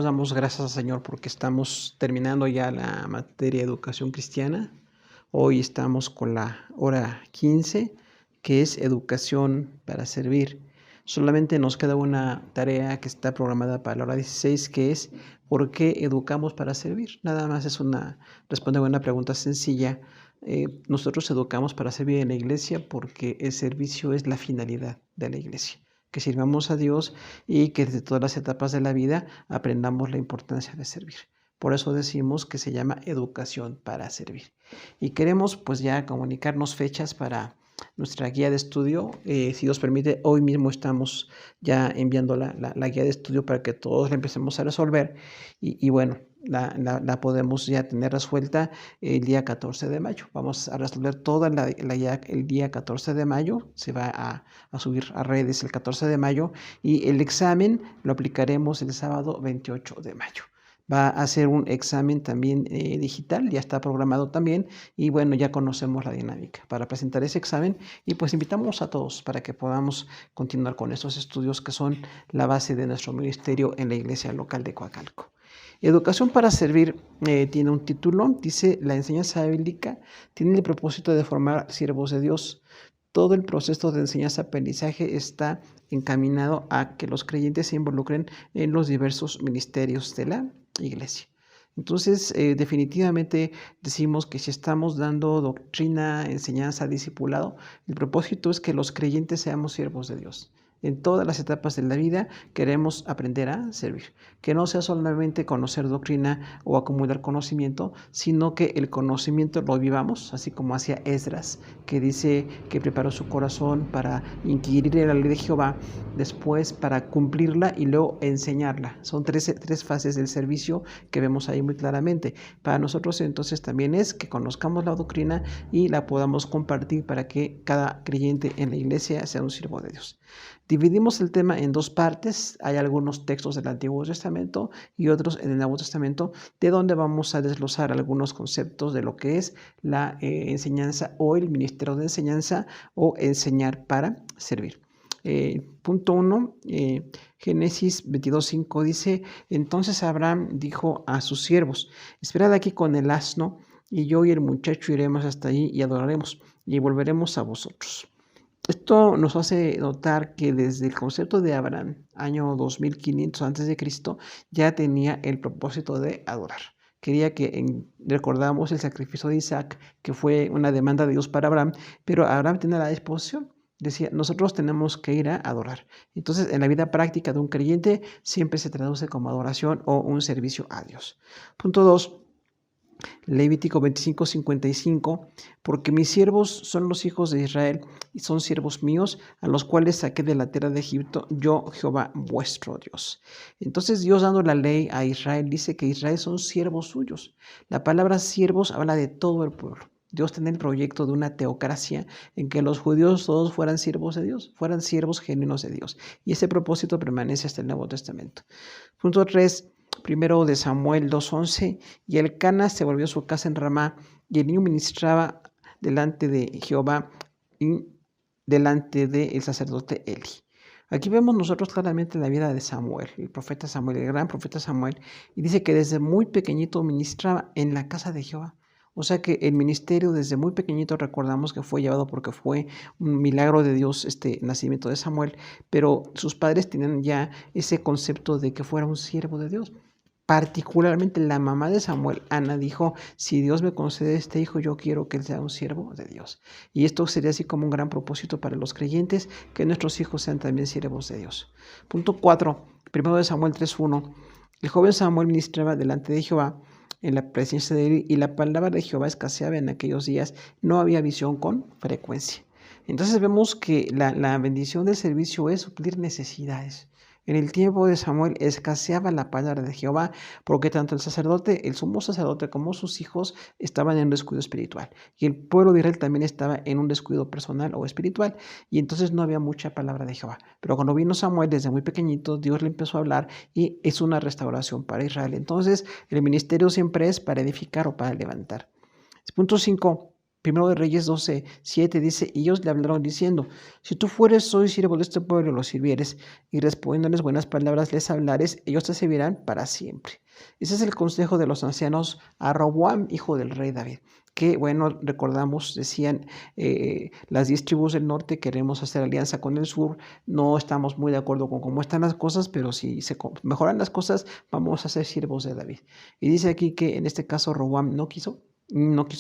damos gracias al Señor porque estamos terminando ya la materia de educación cristiana. Hoy estamos con la hora 15, que es educación para servir. Solamente nos queda una tarea que está programada para la hora 16, que es ¿por qué educamos para servir? Nada más es responder a una pregunta sencilla. Nosotros educamos para servir en la iglesia porque el servicio es la finalidad de la iglesia. Que sirvamos a Dios y que desde todas las etapas de la vida aprendamos la importancia de servir. Por eso decimos que se llama educación para servir. Y queremos pues ya comunicarnos fechas para nuestra guía de estudio. Si Dios permite, hoy mismo estamos ya enviando la guía de estudio para que todos la empecemos a resolver. Y bueno, la podemos ya tener resuelta el día 14 de mayo. Vamos a resolver toda la guía el día 14 de mayo. Se va a subir a redes el 14 de mayo y el examen lo aplicaremos el sábado 28 de mayo. Va a ser un examen también digital, ya está programado también y bueno, ya conocemos la dinámica para presentar ese examen y pues invitamos a todos para que podamos continuar con estos estudios que son la base de nuestro ministerio en la iglesia local de Coacalco. Educación para servir tiene un título, dice: la enseñanza bíblica tiene el propósito de formar siervos de Dios. Todo el proceso de enseñanza-aprendizaje está encaminado a que los creyentes se involucren en los diversos ministerios de la iglesia. Entonces, definitivamente decimos que si estamos dando doctrina, enseñanza, discipulado, el propósito es que los creyentes seamos siervos de Dios. En todas las etapas de la vida queremos aprender a servir. Que no sea solamente conocer doctrina o acumular conocimiento, sino que el conocimiento lo vivamos, así como hacía Esdras, que dice que preparó su corazón para inquirir en la ley de Jehová, después para cumplirla y luego enseñarla. Son tres fases del servicio que vemos ahí muy claramente. Para nosotros entonces también es que conozcamos la doctrina y la podamos compartir para que cada creyente en la iglesia sea un siervo de Dios. Dividimos el tema en dos partes. Hay algunos textos del Antiguo Testamento y otros en el Nuevo Testamento, de donde vamos a desglosar algunos conceptos de lo que es la enseñanza o el ministerio de enseñanza o enseñar para servir. Punto 1, Génesis 22:5 dice: entonces Abraham dijo a sus siervos: esperad aquí con el asno, y yo y el muchacho iremos hasta allí y adoraremos, y volveremos a vosotros. Esto nos hace notar que desde el concepto de Abraham, año 2500 a.C., ya tenía el propósito de adorar. Quería que recordamos el sacrificio de Isaac, que fue una demanda de Dios para Abraham, pero Abraham tenía la disposición. Decía, nosotros tenemos que ir a adorar. Entonces, en la vida práctica de un creyente siempre se traduce como adoración o un servicio a Dios. Punto 2. Levítico 25:55, porque mis siervos son los hijos de Israel y son siervos míos, a los cuales saqué de la tierra de Egipto, yo Jehová vuestro Dios. Entonces Dios, dando la ley a Israel, dice que Israel son siervos suyos. La palabra siervos habla de todo el pueblo. Dios tiene el proyecto de una teocracia en que los judíos todos fueran siervos de Dios, fueran siervos genuinos de Dios. Y ese propósito permanece hasta el Nuevo Testamento. Punto 3. Primero de Samuel 2:11, y Elcana se volvió a su casa en Ramá, y el niño ministraba delante de Jehová y delante del sacerdote Eli. Aquí vemos nosotros claramente la vida de Samuel, el profeta Samuel, el gran profeta Samuel, y dice que desde muy pequeñito ministraba en la casa de Jehová. O sea que el ministerio desde muy pequeñito recordamos que fue llevado porque fue un milagro de Dios este nacimiento de Samuel, pero sus padres tenían ya ese concepto de que fuera un siervo de Dios. Particularmente la mamá de Samuel, Ana, dijo: si Dios me concede este hijo, yo quiero que él sea un siervo de Dios. Y esto sería así como un gran propósito para los creyentes, que nuestros hijos sean también siervos de Dios. Punto 4, primero de Samuel 3:1, el joven Samuel ministraba delante de Jehová en la presencia de él, y la palabra de Jehová escaseaba en aquellos días, no había visión con frecuencia. Entonces vemos que la bendición del servicio es suplir necesidades. En el tiempo de Samuel escaseaba la palabra de Jehová, porque tanto el sacerdote, el sumo sacerdote, como sus hijos estaban en un descuido espiritual. Y el pueblo de Israel también estaba en un descuido personal o espiritual. Y entonces no había mucha palabra de Jehová. Pero cuando vino Samuel, desde muy pequeñito, Dios le empezó a hablar y es una restauración para Israel. Entonces, el ministerio siempre es para edificar o para levantar. Punto 5. Primero de Reyes 12:7 dice, y ellos le hablaron diciendo, si tú fueres hoy siervo de este pueblo y los sirvieres, y respondiéndoles buenas palabras les hablares, ellos te servirán para siempre. Ese es el consejo de los ancianos a Roboam, hijo del rey David. Que, bueno, recordamos, decían, las 10 tribus del norte queremos hacer alianza con el sur, no estamos muy de acuerdo con cómo están las cosas, pero si se mejoran las cosas, vamos a ser siervos de David. Y dice aquí que en este caso Roboam no quiso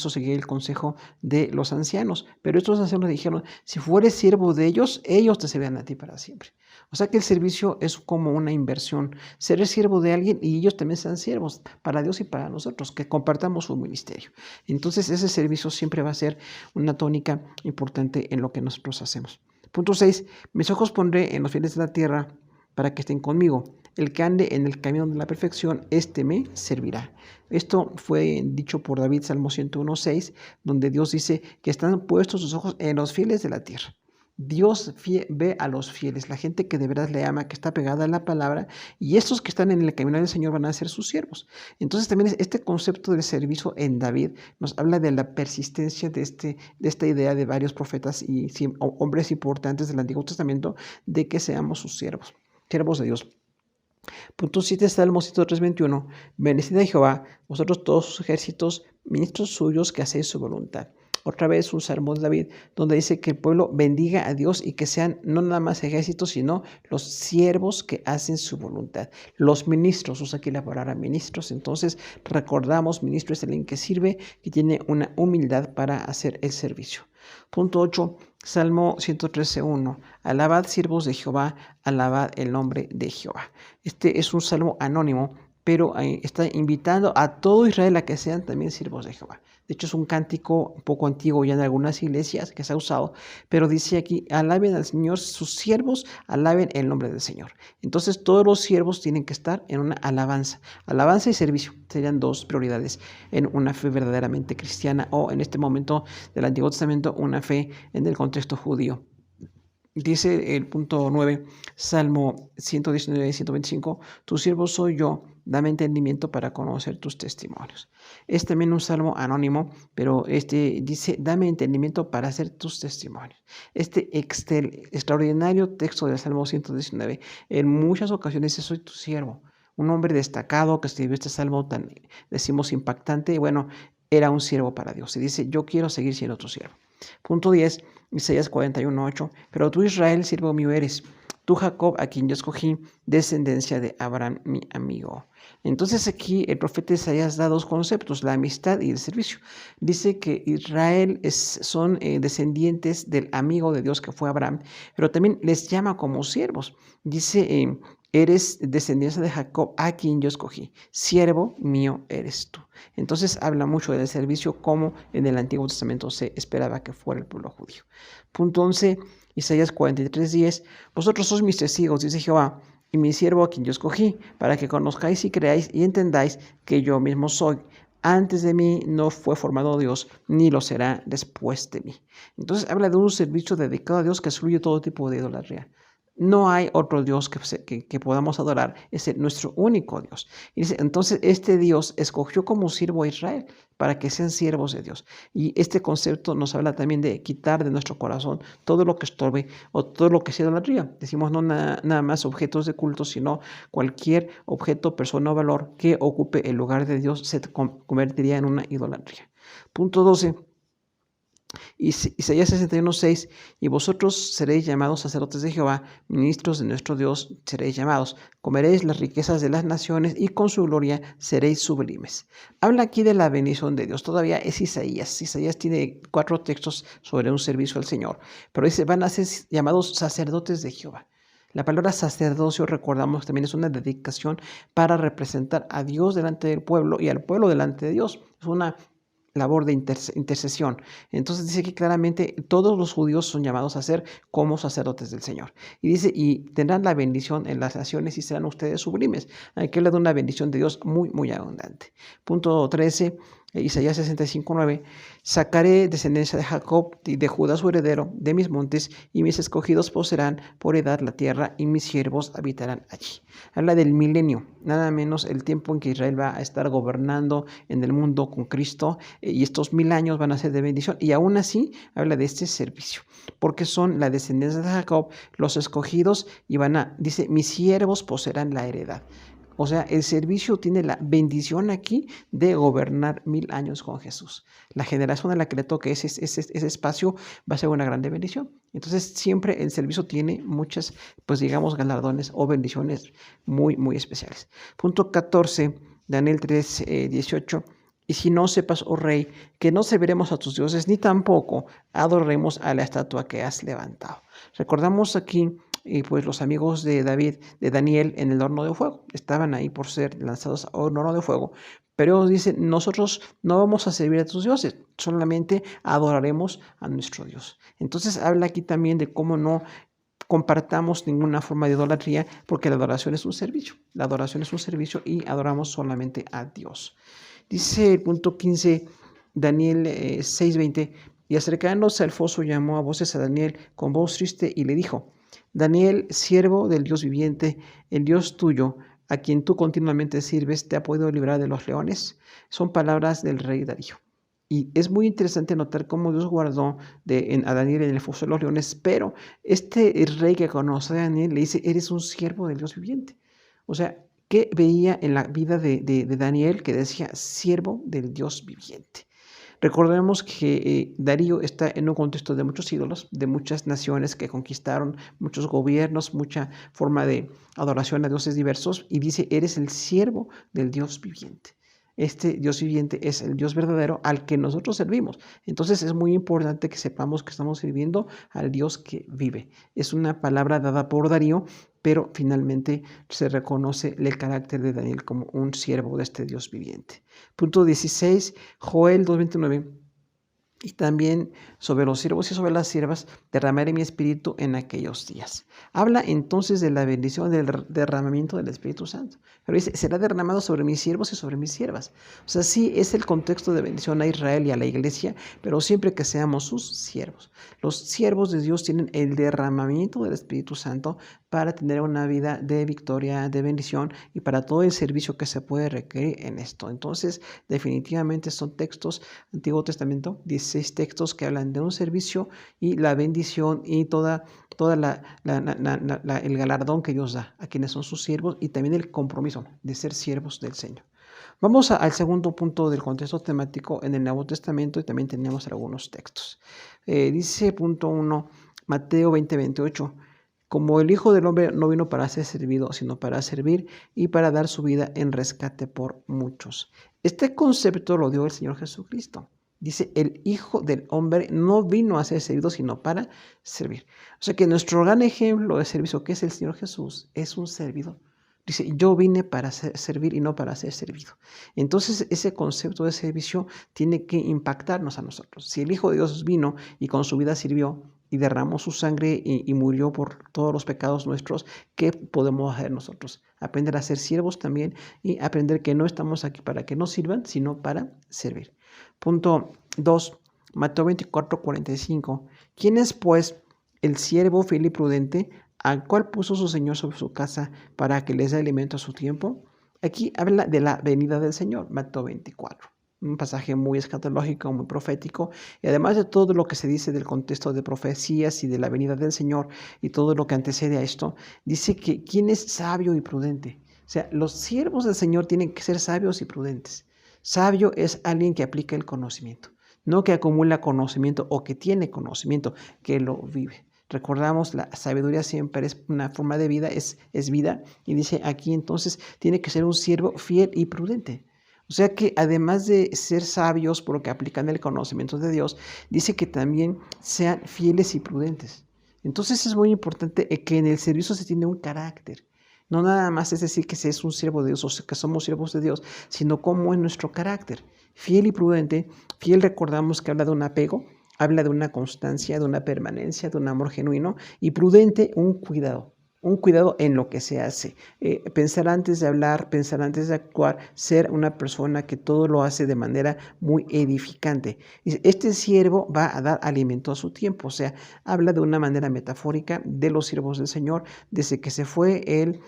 seguir el consejo de los ancianos, pero estos ancianos dijeron, si fueres siervo de ellos, ellos te servirán a ti para siempre. O sea que el servicio es como una inversión, ser siervo de alguien y ellos también sean siervos para Dios y para nosotros, que compartamos su ministerio. Entonces ese servicio siempre va a ser una tónica importante en lo que nosotros hacemos. Punto 6, mis ojos pondré en los fieles de la tierra para que estén conmigo. El que ande en el camino de la perfección, este me servirá. Esto fue dicho por David, Salmo 101:6, donde Dios dice que están puestos sus ojos en los fieles de la tierra. Dios ve a los fieles, la gente que de verdad le ama, que está pegada a la palabra, y estos que están en el camino del Señor van a ser sus siervos. Entonces también este concepto del servicio en David nos habla de la persistencia de esta idea de varios profetas y hombres importantes del Antiguo Testamento de que seamos sus siervos de Dios. Punto 7, Salmo 103:21. Bendecid a Jehová, vosotros todos sus ejércitos, ministros suyos que hacéis su voluntad. Otra vez un salmo de David donde dice que el pueblo bendiga a Dios y que sean no nada más ejércitos, sino los siervos que hacen su voluntad. Los ministros, usa aquí la palabra ministros, entonces recordamos, ministro es alguien que sirve, que tiene una humildad para hacer el servicio. Punto 8, Salmo 113:1. Alabad siervos de Jehová, alabad el nombre de Jehová. Este es un salmo anónimo, pero está invitando a todo Israel a que sean también siervos de Jehová. De hecho, es un cántico un poco antiguo ya en algunas iglesias que se ha usado, pero dice aquí, alaben al Señor, sus siervos, alaben el nombre del Señor. Entonces, todos los siervos tienen que estar en una alabanza. Alabanza y servicio serían dos prioridades en una fe verdaderamente cristiana o en este momento del Antiguo Testamento, una fe en el contexto judío. Dice el punto 9, Salmo 119:125, tu siervo soy yo, dame entendimiento para conocer tus testimonios. Es también un salmo anónimo, pero dice, dame entendimiento para hacer tus testimonios. Este extraordinario texto del Salmo 119, en muchas ocasiones soy tu siervo. Un hombre destacado que escribió este salmo tan, decimos, impactante, bueno, era un siervo para Dios. Y dice, yo quiero seguir siendo tu siervo. Punto 10, Isaías 41:8, pero tú Israel, siervo mío eres, tú Jacob, a quien yo escogí, descendencia de Abraham, mi amigo. Entonces aquí el profeta Isaías da dos conceptos, la amistad y el servicio. Dice que Israel son descendientes del amigo de Dios que fue Abraham, pero también les llama como siervos. Dice, eres descendencia de Jacob, a quien yo escogí. Siervo mío eres tú. Entonces habla mucho del servicio como en el Antiguo Testamento se esperaba que fuera el pueblo judío. Punto 11, Isaías 43:10. Vosotros sois mis testigos, dice Jehová, y mi siervo a quien yo escogí, para que conozcáis y creáis y entendáis que yo mismo soy. Antes de mí no fue formado Dios, ni lo será después de mí. Entonces habla de un servicio dedicado a Dios que excluye todo tipo de idolatría. No hay otro Dios que podamos adorar, es nuestro único Dios. Y dice, entonces este Dios escogió como siervo a Israel para que sean siervos de Dios. Y este concepto nos habla también de quitar de nuestro corazón todo lo que estorbe o todo lo que sea idolatría. Decimos no nada más objetos de culto, sino cualquier objeto, persona o valor que ocupe el lugar de Dios se convertiría en una idolatría. Punto 12. Isaías 61:6, y vosotros seréis llamados sacerdotes de Jehová, ministros de nuestro Dios seréis llamados, comeréis las riquezas de las naciones y con su gloria seréis sublimes. Habla aquí de la bendición de Dios, todavía es Isaías. Isaías tiene 4 textos sobre un servicio al Señor, pero dice, van a ser llamados sacerdotes de Jehová. La palabra sacerdocio, recordamos, también es una dedicación para representar a Dios delante del pueblo y al pueblo delante de Dios. Es una labor de intercesión. Entonces dice que claramente todos los judíos son llamados a ser como sacerdotes del Señor. Y dice, y tendrán la bendición en las naciones y serán ustedes sublimes. Aquí habla de una bendición de Dios muy, muy abundante. Punto 13, Isaías 65:9, sacaré descendencia de Jacob y de Judá su heredero de mis montes, y mis escogidos poseerán por heredad la tierra, y mis siervos habitarán allí. Habla del milenio, nada menos el tiempo en que Israel va a estar gobernando en el mundo con Cristo, y estos 1000 años van a ser de bendición, y aún así habla de este servicio, porque son la descendencia de Jacob, los escogidos, y dice, mis siervos poseerán la heredad. O sea, el servicio tiene la bendición aquí de gobernar 1000 años con Jesús. La generación a la que le toque ese espacio va a ser una grande bendición. Entonces, siempre el servicio tiene muchas, pues digamos, galardones o bendiciones muy, muy especiales. Punto 14, Daniel 3, 18. Y si no sepas, oh rey, que no serviremos a tus dioses, ni tampoco adoraremos a la estatua que has levantado. Recordamos aquí pues los amigos de David, de Daniel, en el horno de fuego. Estaban ahí por ser lanzados a un horno de fuego. Pero ellos dicen, nosotros no vamos a servir a tus dioses, solamente adoraremos a nuestro Dios. Entonces habla aquí también de cómo no compartamos ninguna forma de idolatría, porque la adoración es un servicio. La adoración es un servicio y adoramos solamente a Dios. Dice el punto 15, Daniel 6:20, y acercándose al foso llamó a voces a Daniel con voz triste y le dijo, Daniel, siervo del Dios viviente, el Dios tuyo, a quien tú continuamente sirves, ¿te ha podido librar de los leones? Son palabras del rey Darío. Y es muy interesante notar cómo Dios guardó a Daniel en el foso de los leones, pero el rey que conoce a Daniel le dice, eres un siervo del Dios viviente. O sea, ¿qué veía en la vida de Daniel que decía siervo del Dios viviente? Recordemos que Darío está en un contexto de muchos ídolos, de muchas naciones que conquistaron, muchos gobiernos, mucha forma de adoración a dioses diversos, y dice, eres el siervo del Dios viviente. Este Dios viviente es el Dios verdadero al que nosotros servimos. Entonces es muy importante que sepamos que estamos sirviendo al Dios que vive. Es una palabra dada por Darío, pero finalmente se reconoce el carácter de Daniel como un siervo de este Dios viviente. Punto 16, Joel 2:29. Y también sobre los siervos y sobre las siervas derramaré mi espíritu en aquellos días. Habla entonces de la bendición del derramamiento del Espíritu Santo. Pero dice, será derramado sobre mis siervos y sobre mis siervas. O sea, sí es el contexto de bendición a Israel y a la iglesia, pero siempre que seamos sus siervos. Los siervos de Dios tienen el derramamiento del Espíritu Santo para tener una vida de victoria, de bendición y para todo el servicio que se puede requerir en esto. Entonces, definitivamente son textos, Antiguo Testamento, 16 textos que hablan de un servicio y la bendición y toda el galardón que Dios da a quienes son sus siervos y también el compromiso de ser siervos del Señor. Vamos al segundo punto del contexto temático en el Nuevo Testamento y también tenemos algunos textos. Dice punto 1, Mateo 20:28. Como el Hijo del Hombre no vino para ser servido, sino para servir y para dar su vida en rescate por muchos. Este concepto lo dio el Señor Jesucristo. Dice, el Hijo del Hombre no vino a ser servido, sino para servir. O sea que nuestro gran ejemplo de servicio, que es el Señor Jesús, es un servidor. Dice, yo vine para servir y no para ser servido. Entonces, ese concepto de servicio tiene que impactarnos a nosotros. Si el Hijo de Dios vino y con su vida sirvió y derramó su sangre y murió por todos los pecados nuestros, ¿qué podemos hacer nosotros? Aprender a ser siervos también y aprender que no estamos aquí para que nos sirvan, sino para servir. Punto 2, Mateo 24:45. ¿Quién es, pues, el siervo fiel y prudente al cual puso su Señor sobre su casa para que les dé alimento a su tiempo? Aquí habla de la venida del Señor, Mateo 24. Un pasaje muy escatológico, muy profético, y además de todo lo que se dice del contexto de profecías y de la venida del Señor y todo lo que antecede a esto, dice que ¿quién es sabio y prudente? O sea, los siervos del Señor tienen que ser sabios y prudentes. Sabio es alguien que aplica el conocimiento, no que acumula conocimiento o que tiene conocimiento, que lo vive. Recordamos, la sabiduría siempre es una forma de vida, es vida, y dice aquí entonces tiene que ser un siervo fiel y prudente. O sea que además de ser sabios por lo que aplican el conocimiento de Dios, dice que también sean fieles y prudentes. Entonces es muy importante que en el servicio se tiene un carácter. No nada más es decir que se es un siervo de Dios o que somos siervos de Dios, sino cómo es nuestro carácter. Fiel y prudente, fiel recordamos que habla de un apego, habla de una constancia, de una permanencia, de un amor genuino, y prudente, un cuidado. un cuidado en lo que se hace. Pensar antes de hablar, pensar antes de actuar, ser una persona que todo lo hace de manera muy edificante. Este siervo va a dar alimento a su tiempo, o sea, habla de una manera metafórica de los siervos del Señor, desde que se fue Él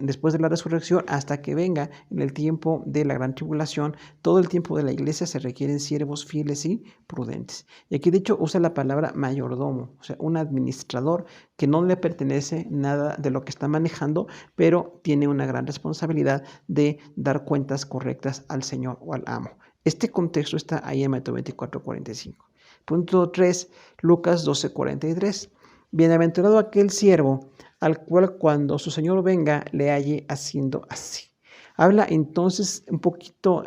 después de la resurrección hasta que venga en el tiempo de la gran tribulación. Todo el tiempo de la iglesia se requieren siervos fieles y prudentes. Y aquí de hecho usa la palabra mayordomo, o sea, un administrador que no le pertenece nada de lo que está manejando, pero tiene una gran responsabilidad de dar cuentas correctas al Señor o al amo. Este contexto está ahí en Mateo 24:45. Punto 3, Lucas 12:43. Bienaventurado aquel siervo al cual cuando su Señor venga le halle haciendo así. Habla entonces un poquito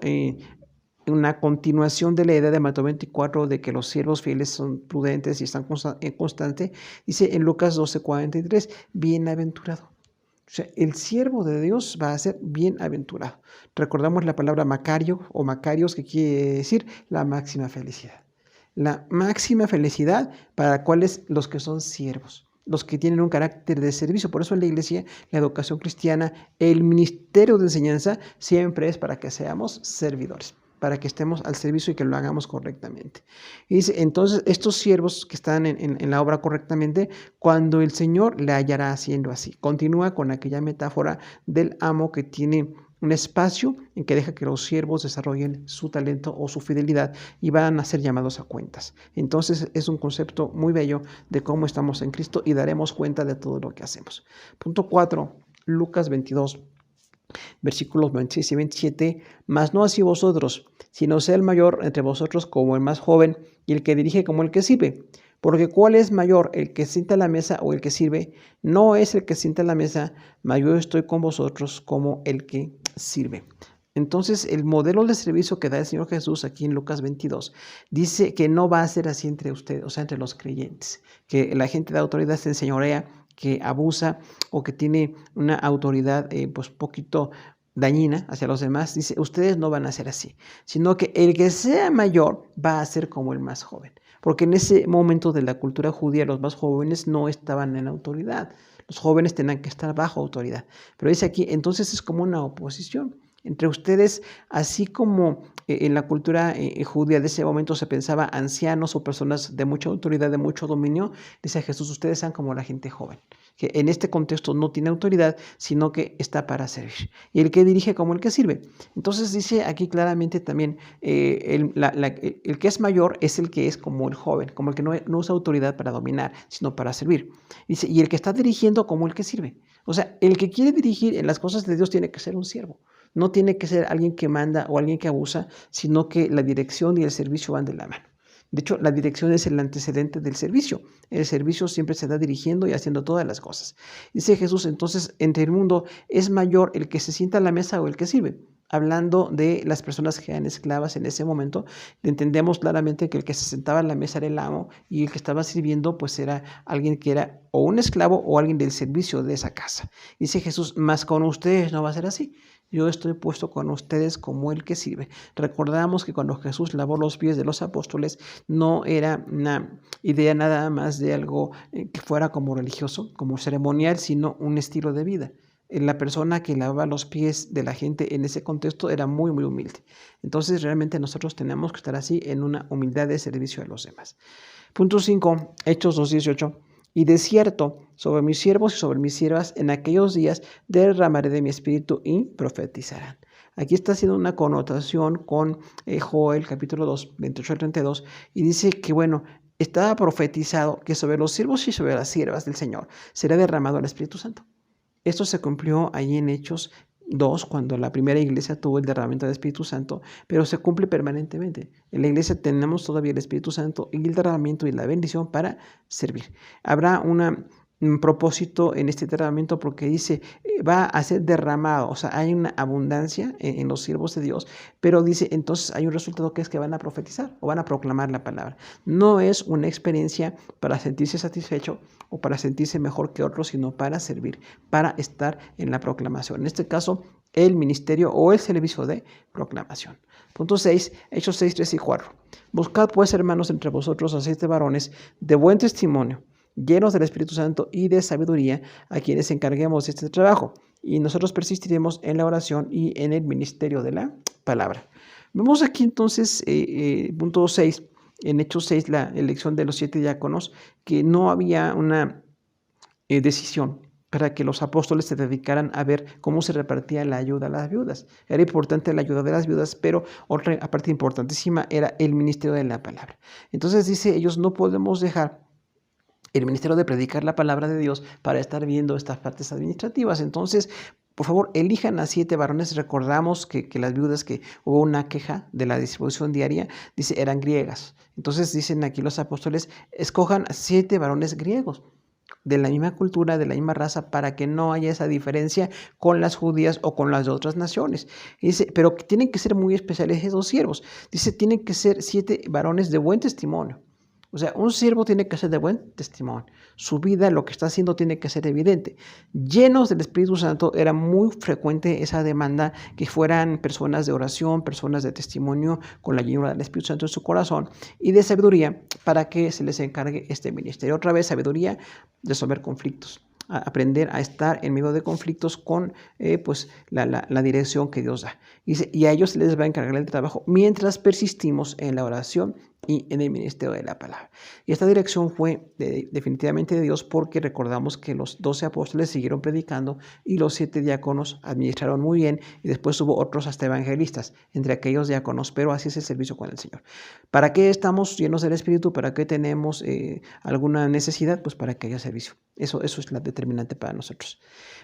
una continuación de la idea de Mateo 24 de que los siervos fieles son prudentes y están en constante. Dice en Lucas 12:43, bienaventurado. O sea, el siervo de Dios va a ser bienaventurado. Recordamos la palabra Macario o Macarios, que quiere decir la máxima felicidad. La máxima felicidad para cuáles los que son siervos, los que tienen un carácter de servicio. Por eso en la iglesia, la educación cristiana, el ministerio de enseñanza siempre es para que seamos servidores, para que estemos al servicio y que lo hagamos correctamente. Y dice, entonces, estos siervos que están en la obra correctamente, cuando el Señor le hallará haciendo así. Continúa con aquella metáfora del amo que tiene un espacio en que deja que los siervos desarrollen su talento o su fidelidad y van a ser llamados a cuentas. Entonces es un concepto muy bello de cómo estamos en Cristo y daremos cuenta de todo lo que hacemos. Punto 4, Lucas 22. Versículos 26 y 27, mas no así vosotros, sino sea el mayor entre vosotros como el más joven, y el que dirige como el que sirve. Porque ¿cuál es mayor, el que sienta a la mesa o el que sirve? No es el que sienta a la mesa, mas yo estoy con vosotros como el que sirve. Entonces, el modelo de servicio que da el Señor Jesús aquí en Lucas 22 dice que no va a ser así entre ustedes, o sea, entre los creyentes, que la gente de autoridad se enseñorea, que abusa o que tiene una autoridad pues poquito dañina hacia los demás. Dice, ustedes no van a ser así, sino que el que sea mayor va a ser como el más joven. Porque en ese momento de la cultura judía los más jóvenes no estaban en autoridad. Los jóvenes tenían que estar bajo autoridad. Pero dice aquí, entonces es como una oposición entre ustedes, así como en la cultura judía de ese momento se pensaba ancianos o personas de mucha autoridad, de mucho dominio. Dice Jesús, ustedes sean como la gente joven, que en este contexto no tiene autoridad, sino que está para servir. Y el que dirige como el que sirve. Entonces dice aquí claramente también, el que es mayor es el que es como el joven, como el que no usa autoridad para dominar, sino para servir. Dice, y el que está dirigiendo como el que sirve. O sea, el que quiere dirigir en las cosas de Dios tiene que ser un siervo. No tiene que ser alguien que manda o alguien que abusa, sino que la dirección y el servicio van de la mano. De hecho, la dirección es el antecedente del servicio. El servicio siempre se da dirigiendo y haciendo todas las cosas. Dice Jesús, entonces, entre el mundo es mayor el que se sienta a la mesa o el que sirve. Hablando de las personas que eran esclavas en ese momento, entendemos claramente que el que se sentaba a la mesa era el amo y el que estaba sirviendo pues era alguien que era o un esclavo o alguien del servicio de esa casa. Dice Jesús, mas con ustedes no va a ser así. Yo estoy puesto con ustedes como el que sirve. Recordamos que cuando Jesús lavó los pies de los apóstoles, no era una idea nada más de algo que fuera como religioso, como ceremonial, sino un estilo de vida. La persona que lavaba los pies de la gente en ese contexto era muy, muy humilde. Entonces, realmente nosotros tenemos que estar así en una humildad de servicio a los demás. Punto 5, Hechos 2:18. Y de cierto, sobre mis siervos y sobre mis siervas, en aquellos días derramaré de mi espíritu y profetizarán. Aquí está haciendo una connotación con Joel, capítulo 2, 28 al 32, y dice que, bueno, estaba profetizado que sobre los siervos y sobre las siervas del Señor será derramado el Espíritu Santo. Esto se cumplió allí en Hechos 2, cuando la primera iglesia tuvo el derramamiento del Espíritu Santo, pero se cumple permanentemente. En la iglesia tenemos todavía el Espíritu Santo y el derramamiento y la bendición para servir. Habrá un propósito en este derramamiento porque dice, va a ser derramado, o sea, hay una abundancia en los siervos de Dios, pero dice, entonces hay un resultado que es que van a profetizar o van a proclamar la palabra. No es una experiencia para sentirse satisfecho o para sentirse mejor que otros, sino para servir, para estar en la proclamación. En este caso, el ministerio o el servicio de proclamación. Punto 6, Hechos 6, 3 y 4. Buscad pues, hermanos, entre vosotros a 7 varones de buen testimonio, llenos del Espíritu Santo y de sabiduría, a quienes encarguemos este trabajo. Y nosotros persistiremos en la oración y en el ministerio de la palabra. Vemos aquí entonces, punto 6, en Hechos 6, la elección de los 7 diáconos, que no había una decisión para que los apóstoles se dedicaran a ver cómo se repartía la ayuda a las viudas. Era importante la ayuda de las viudas, pero otra parte importantísima era el ministerio de la palabra. Entonces dice, ellos no podemos dejar el ministerio de predicar la palabra de Dios para estar viendo estas partes administrativas. Entonces, por favor, elijan a 7 varones. Recordamos que las viudas, que hubo una queja de la distribución diaria, dice, eran griegas. Entonces dicen aquí los apóstoles, escojan a 7 varones griegos de la misma cultura, de la misma raza, para que no haya esa diferencia con las judías o con las de otras naciones. Y dice, pero tienen que ser muy especiales esos siervos. Dice, tienen que ser 7 varones de buen testimonio. O sea, un siervo tiene que ser de buen testimonio. Su vida, lo que está haciendo, tiene que ser evidente. Llenos del Espíritu Santo, era muy frecuente esa demanda, que fueran personas de oración, personas de testimonio, con la llenura del Espíritu Santo en su corazón, y de sabiduría, para que se les encargue este ministerio. Otra vez, sabiduría, resolver conflictos, a aprender a estar en medio de conflictos con pues la dirección que Dios da. Y a ellos les va a encargar el trabajo mientras persistimos en la oración y en el ministerio de la palabra. Y esta dirección fue definitivamente de Dios, porque recordamos que los 12 apóstoles siguieron predicando y los 7 diáconos administraron muy bien, y después hubo otros hasta evangelistas entre aquellos diáconos, pero así es el servicio con el Señor. ¿Para qué estamos llenos del Espíritu? ¿Para qué tenemos alguna necesidad? Pues para que haya servicio. Eso es la determinante para nosotros.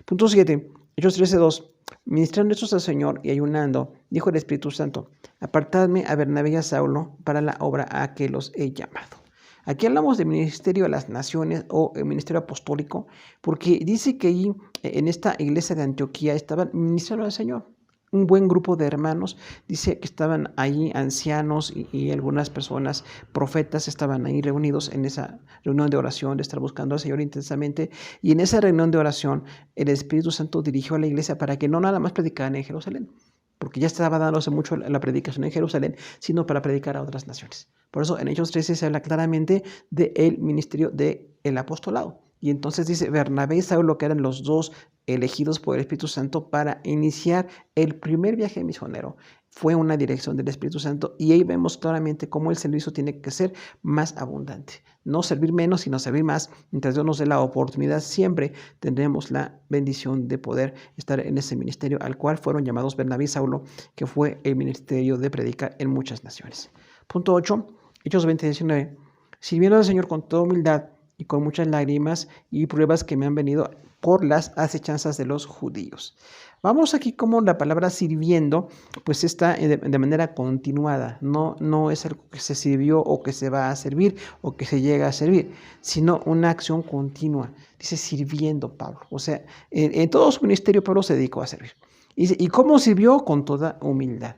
Punto 7. Hechos 13:2. Ministrando estos al Señor y ayunando, dijo el Espíritu Santo, apartadme a Bernabé y a Saulo para la obra a que los he llamado. Aquí hablamos de ministerio a las naciones o el ministerio apostólico, porque dice que ahí en esta iglesia de Antioquía estaban ministrando al Señor. Un buen grupo de hermanos, dice que estaban ahí ancianos y algunas personas, profetas, estaban ahí reunidos en esa reunión de oración, de estar buscando al Señor intensamente. Y en esa reunión de oración, el Espíritu Santo dirigió a la iglesia para que no nada más predicaran en Jerusalén, porque ya estaba dándose mucho la predicación en Jerusalén, sino para predicar a otras naciones. Por eso en Hechos 13 se habla claramente del ministerio del apostolado. Y entonces dice Bernabé y Saulo, que eran los 2 elegidos por el Espíritu Santo para iniciar el primer viaje misionero. Fue una dirección del Espíritu Santo, y ahí vemos claramente cómo el servicio tiene que ser más abundante. No servir menos, sino servir más. Mientras Dios nos dé la oportunidad, siempre tendremos la bendición de poder estar en ese ministerio al cual fueron llamados Bernabé y Saulo, que fue el ministerio de predicar en muchas naciones. Punto 8, Hechos 20:19. Sirviendo al Señor con toda humildad y con muchas lágrimas y pruebas que me han venido por las acechanzas de los judíos. Vamos aquí como la palabra sirviendo, pues está de manera continuada. No es algo que se sirvió o que se va a servir o que se llega a servir, sino una acción continua. Dice sirviendo Pablo. O sea, en todo su ministerio Pablo se dedicó a servir. ¿Y cómo sirvió? Con toda humildad.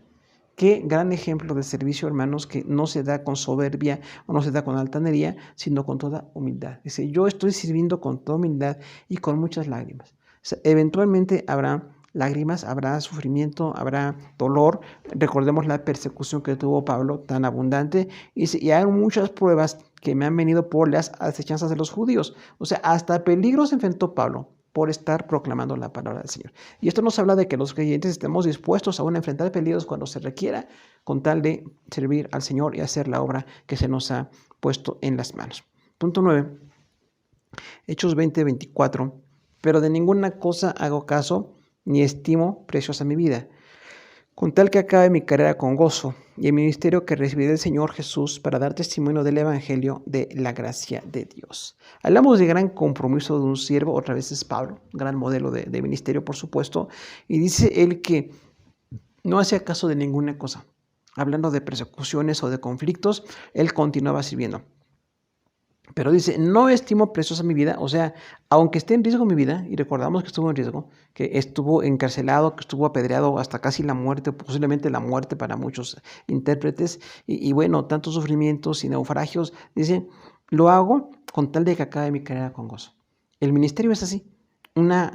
Qué gran ejemplo de servicio, hermanos, que no se da con soberbia o no se da con altanería, sino con toda humildad. Dice, yo estoy sirviendo con toda humildad y con muchas lágrimas. O sea, eventualmente habrá lágrimas, habrá sufrimiento, habrá dolor. Recordemos la persecución que tuvo Pablo tan abundante. Y hay muchas pruebas que me han venido por las acechanzas de los judíos. O sea, hasta peligros enfrentó Pablo por estar proclamando la palabra del Señor. Y esto nos habla de que los creyentes estemos dispuestos aún a enfrentar peligros cuando se requiera, con tal de servir al Señor y hacer la obra que se nos ha puesto en las manos. Punto 9. Hechos 20:24. Pero de ninguna cosa hago caso, ni estimo preciosa mi vida, con tal que acabe mi carrera con gozo y el ministerio que recibí del Señor Jesús para dar testimonio del Evangelio de la gracia de Dios. Hablamos de gran compromiso de un siervo, otra vez es Pablo, gran modelo de ministerio, por supuesto, y dice él que no hacía caso de ninguna cosa. Hablando de persecuciones o de conflictos, él continuaba sirviendo. Pero dice, no estimo preciosa mi vida, o sea, aunque esté en riesgo mi vida, y recordamos que estuvo en riesgo, que estuvo encarcelado, que estuvo apedreado hasta casi la muerte, posiblemente la muerte para muchos intérpretes, y bueno, tantos sufrimientos y naufragios, dice, lo hago con tal de que acabe mi carrera con gozo. El ministerio es así, una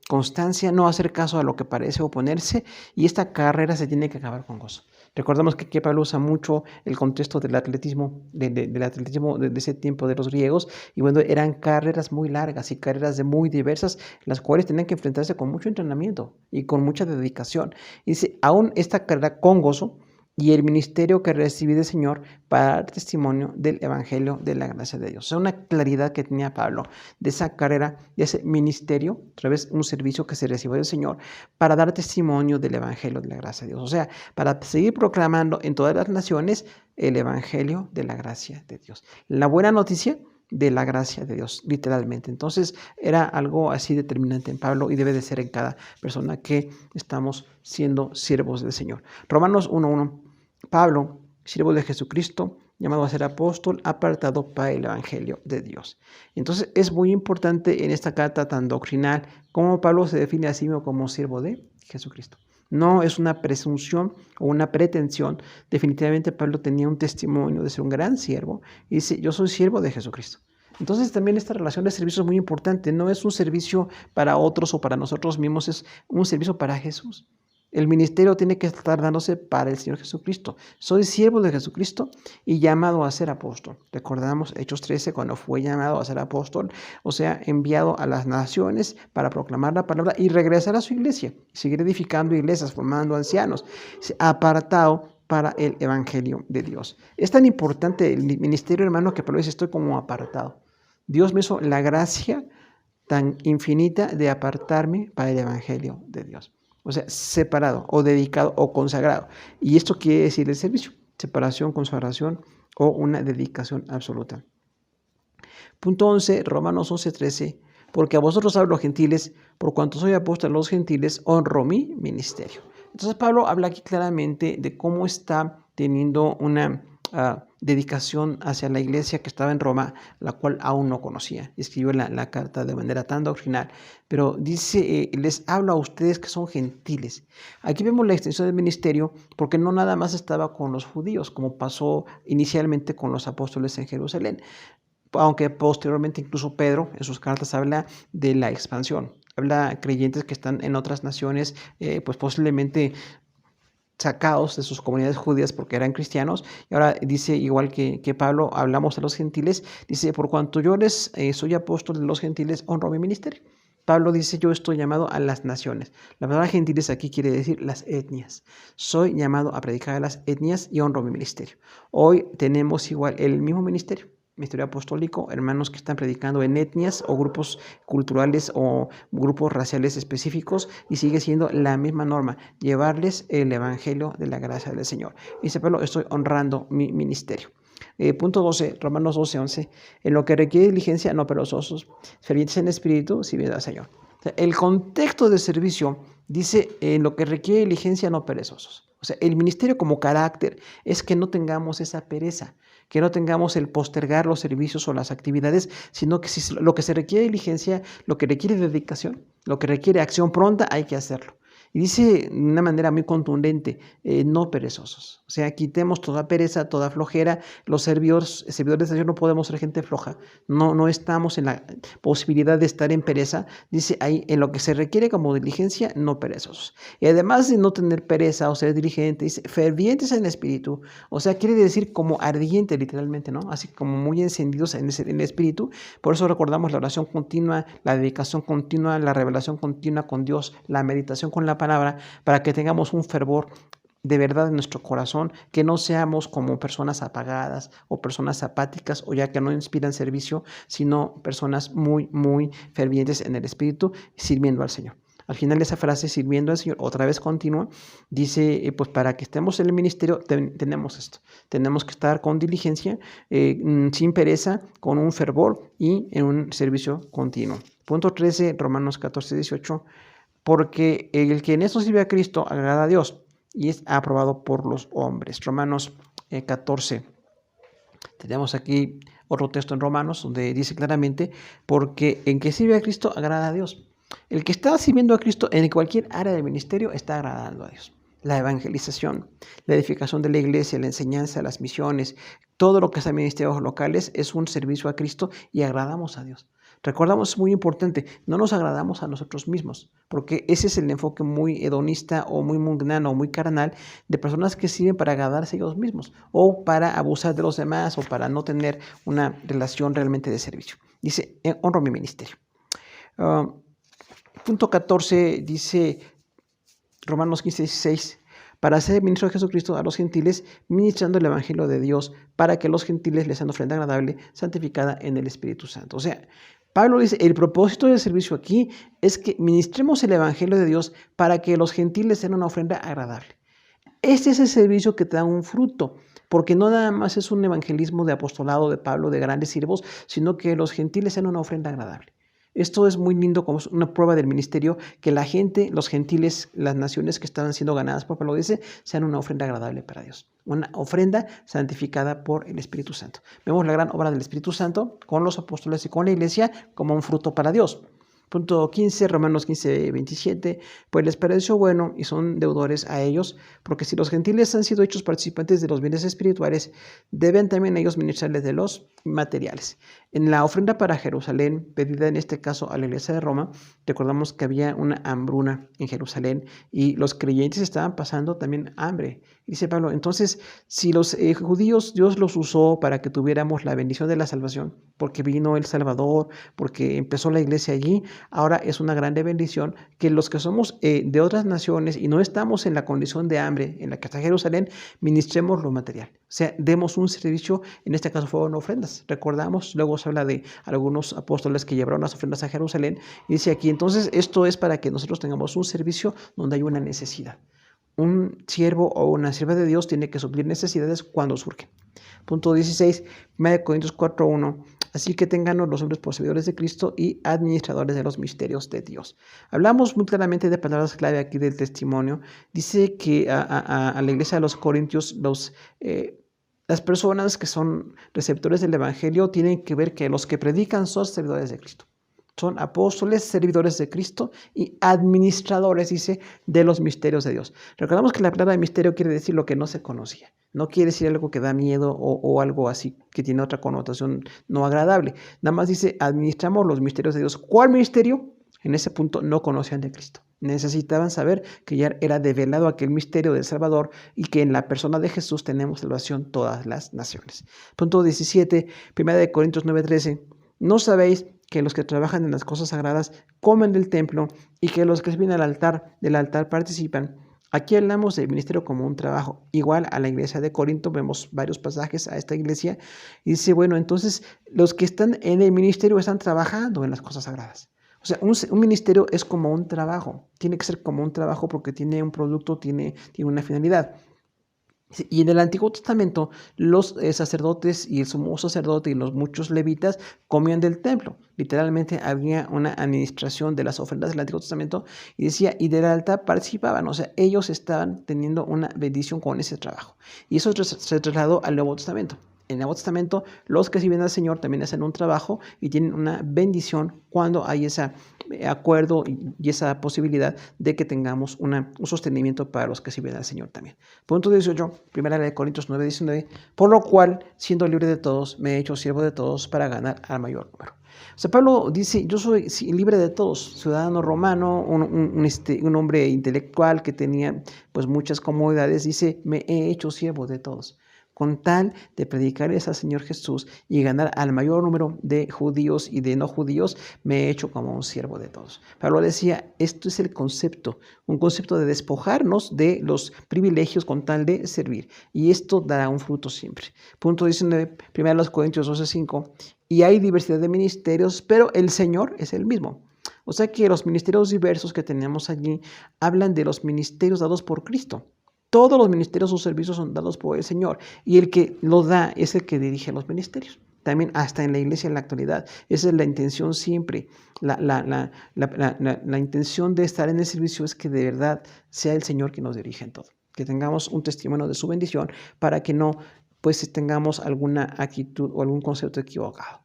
constancia, no hacer caso a lo que parece oponerse, y esta carrera se tiene que acabar con gozo. Recordamos que Pablo usa mucho el contexto del atletismo, del atletismo de ese tiempo de los griegos, y bueno, eran carreras muy largas y carreras de muy diversas, las cuales tenían que enfrentarse con mucho entrenamiento y con mucha dedicación. Y dice, aún esta carrera con gozo, y el ministerio que recibí del Señor para dar testimonio del Evangelio de la gracia de Dios. O sea, una claridad que tenía Pablo de esa carrera, de ese ministerio, otra vez un servicio que se recibió del Señor para dar testimonio del Evangelio de la gracia de Dios. O sea, para seguir proclamando en todas las naciones el Evangelio de la gracia de Dios. La buena noticia de la gracia de Dios, literalmente. Entonces era algo así determinante en Pablo y debe de ser en cada persona que estamos siendo siervos del Señor. Romanos 1:1. Pablo, siervo de Jesucristo, llamado a ser apóstol, apartado para el Evangelio de Dios. Entonces es muy importante en esta carta tan doctrinal cómo Pablo se define a sí mismo como siervo de Jesucristo. No es una presunción o una pretensión. Definitivamente Pablo tenía un testimonio de ser un gran siervo y dice, yo soy siervo de Jesucristo. Entonces también esta relación de servicio es muy importante. No es un servicio para otros o para nosotros mismos, es un servicio para Jesús. El ministerio tiene que estar dándose para el Señor Jesucristo. Soy siervo de Jesucristo y llamado a ser apóstol. Recordamos Hechos 13 cuando fue llamado a ser apóstol, o sea, enviado a las naciones para proclamar la palabra y regresar a su iglesia, seguir edificando iglesias, formando ancianos, apartado para el Evangelio de Dios. Es tan importante el ministerio, hermano, que Pablo dice, estoy como apartado. Dios me hizo la gracia tan infinita de apartarme para el Evangelio de Dios. O sea, separado o dedicado o consagrado. Y esto quiere decir el servicio, separación, consagración o una dedicación absoluta. Punto 11, Romanos 11:13. Porque a vosotros hablo gentiles, por cuanto soy apóstol a los gentiles, honro mi ministerio. Entonces Pablo habla aquí claramente de cómo está teniendo una dedicación hacia la iglesia que estaba en Roma, la cual aún no conocía. Escribió la carta de manera tan doctrinal, pero dice, les hablo a ustedes que son gentiles. Aquí vemos la extensión del ministerio porque no nada más estaba con los judíos, como pasó inicialmente con los apóstoles en Jerusalén, aunque posteriormente incluso Pedro en sus cartas habla de la expansión. Habla creyentes que están en otras naciones, pues posiblemente sacados de sus comunidades judías porque eran cristianos, y ahora dice, igual que Pablo, hablamos a los gentiles, dice, por cuanto yo les soy apóstol de los gentiles, honro mi ministerio. Pablo dice, yo estoy llamado a las naciones. La palabra gentiles aquí quiere decir las etnias. Soy llamado a predicar a las etnias y honro mi ministerio. Hoy tenemos igual el mismo ministerio apostólico, hermanos que están predicando en etnias o grupos culturales o grupos raciales específicos, y sigue siendo la misma norma, llevarles el evangelio de la gracia del Señor. Dice Pablo, estoy honrando mi ministerio. Punto 12, Romanos 12:11, en lo que requiere diligencia, no perezosos, fervientes en espíritu, sirviendo al Señor. O sea, el contexto de servicio dice, en lo que requiere diligencia, no perezosos. O sea, el ministerio como carácter es que no tengamos esa pereza, que no tengamos el postergar los servicios o las actividades, sino que si lo que se requiere diligencia, lo que requiere dedicación, lo que requiere acción pronta, hay que hacerlo. Y dice de una manera muy contundente, no perezosos. O sea, quitemos toda pereza, toda flojera. Los servidores de Dios no podemos ser gente floja. No estamos en la posibilidad de estar en pereza. Dice ahí, en lo que se requiere como diligencia, no perezosos. Y además de no tener pereza o ser diligente, dice, fervientes en espíritu. O sea, quiere decir como ardiente literalmente, ¿no? Así como muy encendidos en el espíritu. Por eso recordamos la oración continua, la dedicación continua, la revelación continua con Dios, la meditación con la palabra, para que tengamos un fervor de verdad en nuestro corazón, que no seamos como personas apagadas o personas apáticas o ya que no inspiran servicio, sino personas muy, muy fervientes en el espíritu, sirviendo al Señor. Al final de esa frase, sirviendo al Señor, otra vez continua, dice, pues para que estemos en el ministerio tenemos esto, tenemos que estar con diligencia, sin pereza, con un fervor y en un servicio continuo. Punto 13, Romanos 14:18, porque el que en esto sirve a Cristo agrada a Dios y es aprobado por los hombres. Romanos 14. Tenemos aquí otro texto en Romanos donde dice claramente, porque en que sirve a Cristo agrada a Dios. El que está sirviendo a Cristo en cualquier área del ministerio está agradando a Dios. La evangelización, la edificación de la iglesia, la enseñanza, las misiones, todo lo que es en ministerios locales es un servicio a Cristo y agradamos a Dios. Recordamos, es muy importante, no nos agradamos a nosotros mismos, porque ese es el enfoque muy hedonista o muy mundano o muy carnal de personas que sirven para agradarse a ellos mismos o para abusar de los demás o para no tener una relación realmente de servicio. Dice, honro mi ministerio. Punto 14 dice Romanos 15:16, para ser ministro de Jesucristo a los gentiles, ministrando el evangelio de Dios, para que los gentiles les sean ofrenda agradable, santificada en el Espíritu Santo. O sea, Pablo dice, el propósito del servicio aquí es que ministremos el evangelio de Dios para que los gentiles sean una ofrenda agradable. Este es el servicio que te da un fruto, porque no nada más es un evangelismo de apostolado de Pablo, de grandes siervos, sino que los gentiles sean una ofrenda agradable. Esto es muy lindo como una prueba del ministerio, que la gente, los gentiles, las naciones que estaban siendo ganadas por Pablo dice, sean una ofrenda agradable para Dios, una ofrenda santificada por el Espíritu Santo. Vemos la gran obra del Espíritu Santo con los apóstoles y con la iglesia como un fruto para Dios. Punto 15, Romanos 15:27, pues les pareció bueno y son deudores a ellos, porque si los gentiles han sido hechos participantes de los bienes espirituales, deben también ellos ministrarles de los materiales. En la ofrenda para Jerusalén, pedida en este caso a la iglesia de Roma, recordamos que había una hambruna en Jerusalén y los creyentes estaban pasando también hambre. Dice Pablo, entonces, si los judíos Dios los usó para que tuviéramos la bendición de la salvación, porque vino el Salvador, porque empezó la iglesia allí, ahora es una grande bendición que los que somos de otras naciones y no estamos en la condición de hambre en la que está Jerusalén, ministremos lo material. O sea, demos un servicio, en este caso fueron ofrendas. Recordamos, luego se habla de algunos apóstoles que llevaron las ofrendas a Jerusalén y dice aquí, entonces esto es para que nosotros tengamos un servicio donde hay una necesidad. Un siervo o una sierva de Dios tiene que suplir necesidades cuando surgen. Punto 16, 1 Corintios 4:1. Así que tenganos los hombres por servidores de Cristo y administradores de los misterios de Dios. Hablamos muy claramente de palabras clave aquí del testimonio. Dice que a la iglesia de los Corintios, las personas que son receptores del Evangelio tienen que ver que los que predican son servidores de Cristo. Son apóstoles, servidores de Cristo y administradores, dice, de los misterios de Dios. Recordamos que la palabra misterio quiere decir lo que no se conocía. No quiere decir algo que da miedo o algo así que tiene otra connotación no agradable. Nada más dice, administramos los misterios de Dios. ¿Cuál misterio? En ese punto no conocían de Cristo. Necesitaban saber que ya era develado aquel misterio del Salvador y que en la persona de Jesús tenemos salvación todas las naciones. Punto 17, 1 Corintios 9:13. ¿No sabéis que los que trabajan en las cosas sagradas comen del templo y que los que sirven del altar participan? Aquí hablamos del ministerio como un trabajo. Igual a la iglesia de Corinto, vemos varios pasajes a esta iglesia y dice, bueno, entonces los que están en el ministerio están trabajando en las cosas sagradas. O sea, un ministerio es como un trabajo, tiene que ser como un trabajo porque tiene un producto, tiene una finalidad. Y en el Antiguo Testamento los sacerdotes y el sumo sacerdote y los muchos levitas comían del templo. Literalmente había una administración de las ofrendas del Antiguo Testamento y decía, y del altar participaban, o sea, ellos estaban teniendo una bendición con ese trabajo. Y eso se trasladó al Nuevo Testamento. En el Nuevo Testamento, los que sirven al Señor también hacen un trabajo y tienen una bendición cuando hay ese acuerdo y esa posibilidad de que tengamos un sostenimiento para los que sirven al Señor también. Punto 18, 1 Corintios 9:19, por lo cual, siendo libre de todos, me he hecho siervo de todos para ganar al mayor número. O sea, Pablo dice, yo soy libre de todos, ciudadano romano, un hombre intelectual que tenía pues muchas comodidades, dice, me he hecho siervo de todos, con tal de predicarles al Señor Jesús y ganar al mayor número de judíos y de no judíos, me he hecho como un siervo de todos. Pablo decía, esto es el concepto, un concepto de despojarnos de los privilegios con tal de servir. Y esto dará un fruto siempre. Punto 19, 1 Corintios 12:5, y hay diversidad de ministerios, pero el Señor es el mismo. O sea que los ministerios diversos que tenemos allí hablan de los ministerios dados por Cristo. Todos los ministerios o servicios son dados por el Señor y el que lo da es el que dirige los ministerios. También hasta en la iglesia en la actualidad. Esa es la intención siempre. La intención de estar en el servicio es que de verdad sea el Señor quien nos dirige en todo. Que tengamos un testimonio de su bendición para que no pues tengamos alguna actitud o algún concepto equivocado.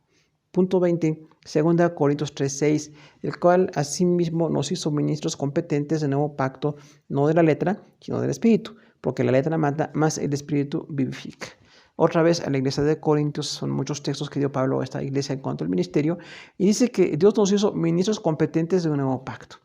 Punto 20, 2 Corintios 3:6, el cual asimismo nos hizo ministros competentes de nuevo pacto, no de la letra, sino del Espíritu, porque la letra mata, más el Espíritu vivifica. Otra vez a la iglesia de Corintios, son muchos textos que dio Pablo a esta iglesia en cuanto al ministerio, y dice que Dios nos hizo ministros competentes de un nuevo pacto.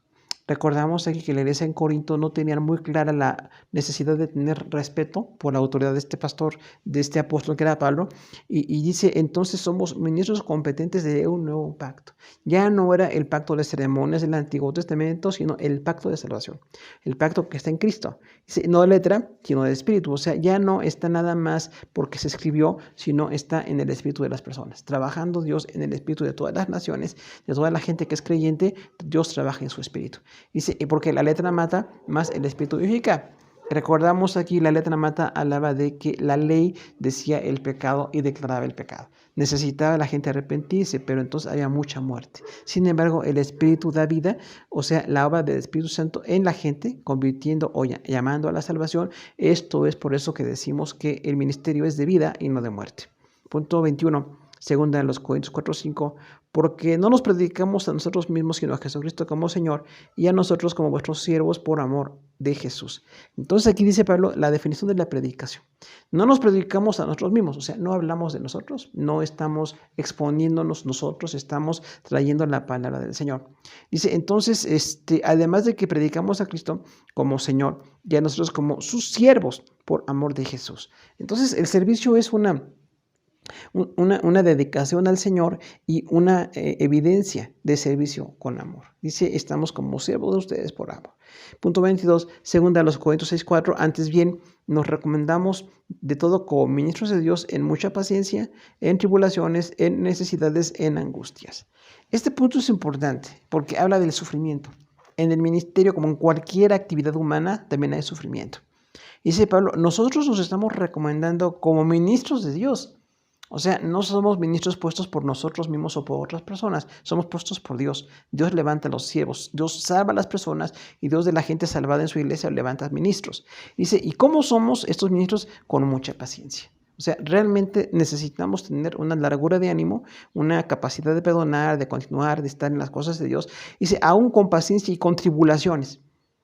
Recordamos aquí que la iglesia en Corinto no tenía muy clara la necesidad de tener respeto por la autoridad de este pastor, de este apóstol que era Pablo, y dice, entonces somos ministros competentes de un nuevo pacto. Ya no era el pacto de ceremonias del Antiguo Testamento, sino el pacto de salvación, el pacto que está en Cristo. Dice, no de letra, sino de espíritu. O sea, ya no está nada más porque se escribió, sino está en el espíritu de las personas. Trabajando Dios en el espíritu de todas las naciones, de toda la gente que es creyente, Dios trabaja en su espíritu. Dice, porque la letra mata, más el espíritu vivifica. Recordamos aquí, la letra mata hablaba de que la ley decía el pecado y declaraba el pecado. Necesitaba la gente arrepentirse, pero entonces había mucha muerte. Sin embargo, el Espíritu da vida, o sea, la obra del Espíritu Santo en la gente, convirtiendo o llamando a la salvación. Esto es por eso que decimos que el ministerio es de vida y no de muerte. Punto 21. Segunda de los Corintios 4:5, porque no nos predicamos a nosotros mismos, sino a Jesucristo como Señor, y a nosotros como vuestros siervos por amor de Jesús. Entonces aquí dice Pablo la definición de la predicación. No nos predicamos a nosotros mismos, o sea, no hablamos de nosotros, no estamos exponiéndonos nosotros, estamos trayendo la palabra del Señor. Dice, entonces, además de que predicamos a Cristo como Señor, y a nosotros como sus siervos por amor de Jesús. Entonces, el servicio es una dedicación al Señor y una evidencia de servicio con amor. Dice, estamos como siervos de ustedes por amor. Punto 22, segunda a los Corintios 6:4, antes bien nos recomendamos de todo como ministros de Dios en mucha paciencia, en tribulaciones, en necesidades, en angustias. Este punto es importante porque habla del sufrimiento. En el ministerio, como en cualquier actividad humana, también hay sufrimiento. Dice Pablo, nosotros nos estamos recomendando como ministros de Dios. O sea, no somos ministros puestos por nosotros mismos o por otras personas, somos puestos por Dios. Dios levanta a los siervos, Dios salva a las personas y Dios de la gente salvada en su iglesia levanta ministros. Dice, ¿y cómo somos estos ministros? Con mucha paciencia. O sea, realmente necesitamos tener una largura de ánimo, una capacidad de perdonar, de continuar, de estar en las cosas de Dios. Dice, aún con paciencia y con tribulaciones.